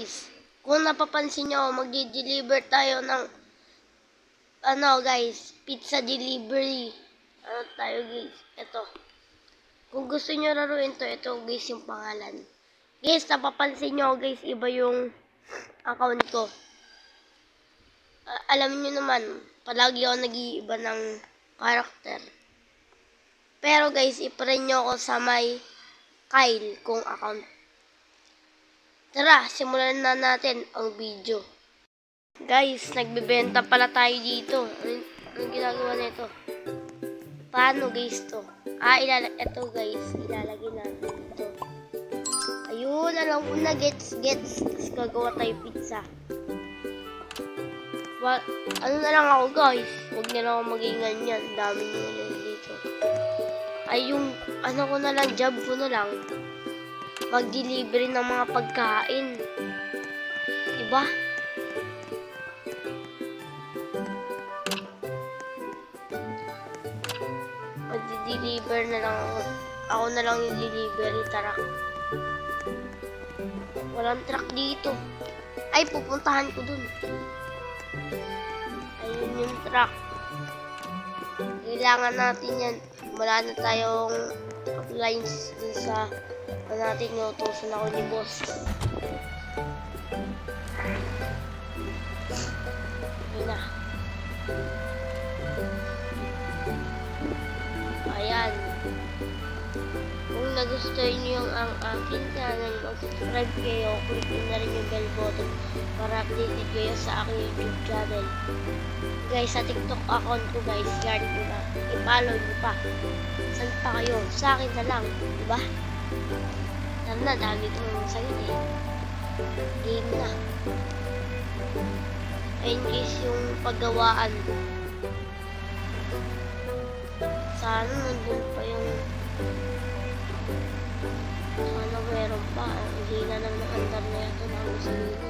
guys, kung napapansin nyo, magdi-deliver tayo ng guys, pizza delivery. Ano tayo guys? Ito. Kung gusto nyo laruin to, ito guys yung pangalan. Guys, napapansin nyo guys, iba yung account ko. Alam nyo naman, palagi ako nag-iiba ng karakter. Pero guys, iparin nyo ako sa may Kyle kung account. Tara, simulan na natin ang video. Guys, nagbebenta pala tayo dito. Anong ginagawa nito? Paano guys to? Ito guys, ilalagay natin dito. Ayun, alam ko na, gets. Tapos gagawa tayo pizza. Ano na lang ako guys, huwag na lang ako maging ganyan. Dami nyo lang dito. Ay, yung ko na lang, job ko na lang. Mag-delivery ng mga pagkain. Diba? Mag-deliver na lang ako. Ako na lang yung delivery truck. Walang truck dito. Ay, pupuntahan ko dun. Ayun yung truck. Kailangan natin yan. Wala na tayong appliance dun sa natin inutusan ako ni boss. Ayun na. Ayan. Kung nagustuhan niyo ang aking channel, mag-subscribe kayo, click na rin yung bell button para updated kayo sa aking YouTube channel. Guys, sa TikTok account ko guys, yarn ko na. I-follow nyo pa. Saan pa kayo? Sa akin na lang. Diba? Tara na, dami kong sagot eh. Game na. Ayun guys yung paggawaan. Sana nandun pa yung sana meron pa. Hindi na nang nakandar na ito na gusto nito.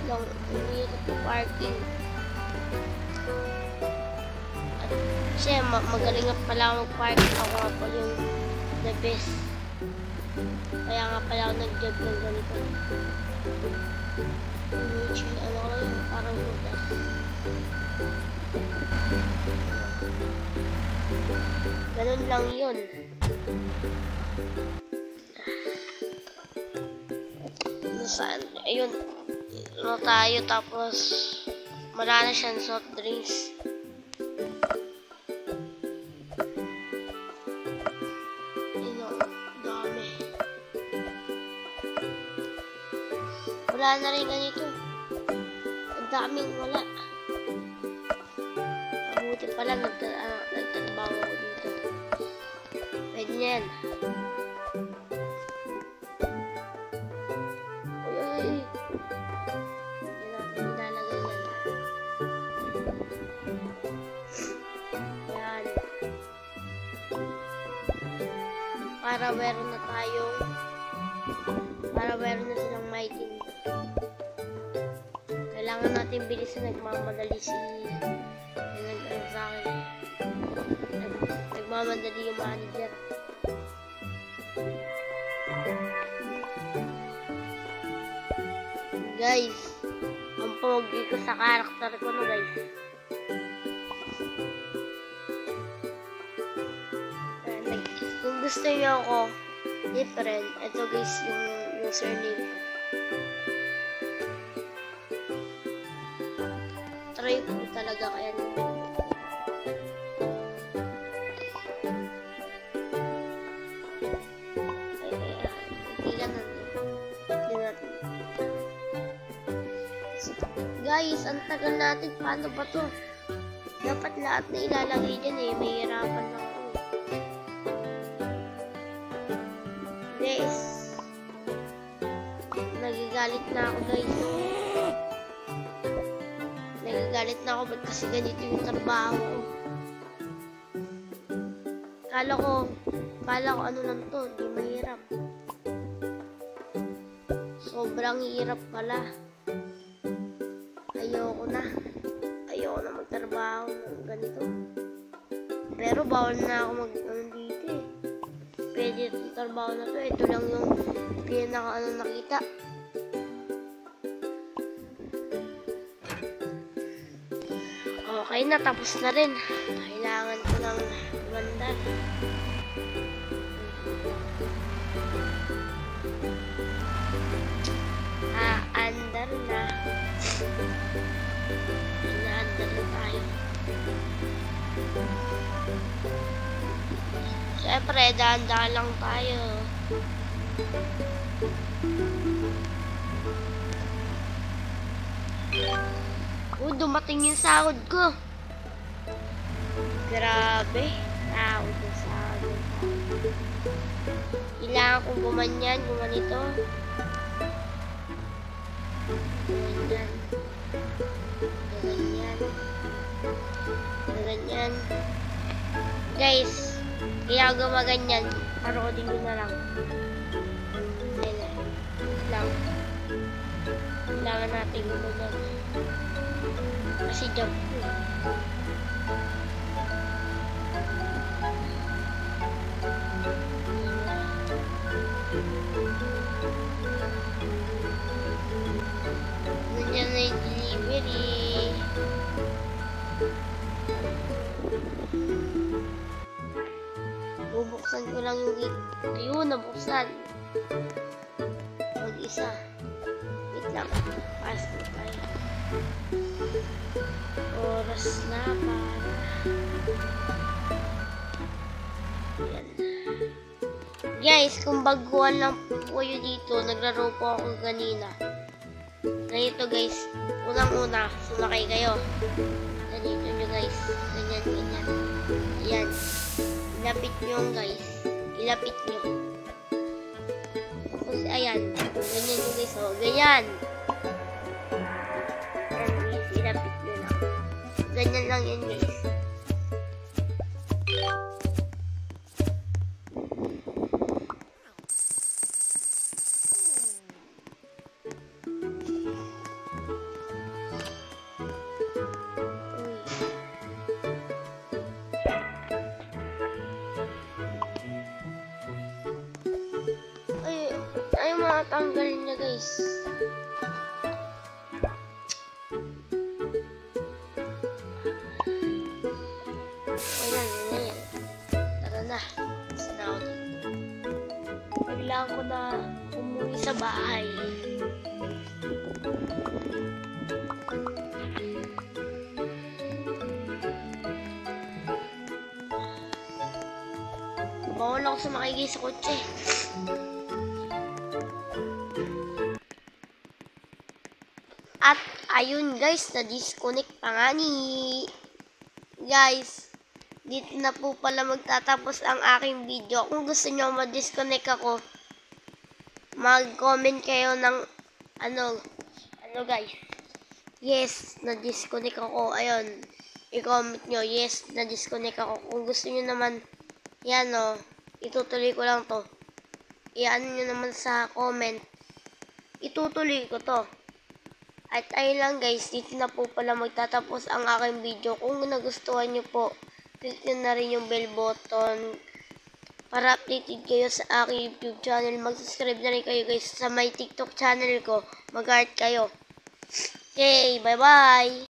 Lang, hindi ito parking. Kasi magaling nga pala ako mag-park. Ako nga pala yung the best. Kaya nga pala ako nag-job ng ganito. Ano ko lang yun, parang butas. Ganun lang yun. Saan? Ayun. Ano tayo tapos wala na siyang soft drinks. Wala na rin ganito. Ang daming wala. Mabuti pala nagtrabaho ko dito. Pwede na yan. Uy. Yan natin ilalagay yan. Yan. Para meron na silang maitin. Kailangan natin bilisan, nagmamadali sa akin. Nagmamadali yung manager. Guys, ang pogi ko sa karakter ko no guys. Kung gusto niyo ako different, ito guys yung username ko. Try po talaga kaya naman. Guys, ang tagal natin. Paano ba to? Dapat lahat na ilalagay dyan eh. Mahirapan na ako. Guys, nagagalit na ako guys. Nagagalit na ako ba't kasi ganito yung trabaho ko. Kala ko ano lang to, di mahirap. Sobrang hirap pala. Ayoko na magtrabaho ng ganito. Pero bawal na ako dito eh. pwede itong trabaho na to. Ito lang yung pinaka nakita. Okay na, tapos na rin. Kailangan ko ng ganda. Andar na. Inaandar na tayo. Siyempre, dahan-dahan lang tayo. Dumating yung sahod ko. Grabe. Sahod yung sahod. Kailangan kong gumanyan, gumanito. Gumanyan. Gumanyan. Gumanyan. Guys, kaya gumaganyan. Paroodin ko na lang. Ayan lang. Kailangan natin gumanyan. Kasi jump ko. Ganyan na yung delivery. Bubuksan ko lang yung gate. Ayun, nabuksan. Mag-isa. Wait lang. Pasok tayo. Oras na para. Yan. Guys, kung baguhan lang po kayo dito, naglaro po ako kanina. Ganito guys, unang-una, sumakay kayo. Ganito nyo guys. Ganyan, ganyan. Yan. Ilapit nyo guys. Ilapit nyo. Tapos, ayan. Ganyan nyo guys. O, ganyan. Ayan guys, ilapit nyo lang. Ganyan lang yan guys. Ay, matanggal niya guys. Ayan, ayan. Tara na. Sana ako dito. Kailangan ko na umuwi sa bahay. Bawal ako sumakay sa kotse. At ayun guys, na-disconnect pa nga ni. Guys, dito na po pala magtatapos ang aking video. Kung gusto nyo ma-disconnect ako, mag-comment kayo ng ano guys. Yes, na-disconnect ako. Ayun, i-comment nyo, yes, na-disconnect ako. Kung gusto nyo naman, yan o, itutuloy ko lang to. Iyan nyo naman sa comment. Itutuloy ko to. At ayun lang guys, dito na po pala magtatapos ang aking video. Kung nagustuhan nyo po, click nyo na rin yung bell button para updated kayo sa aking YouTube channel. Mag-subscribe na rin kayo guys sa my TikTok channel ko. Mag-heart kayo. Okay, bye-bye!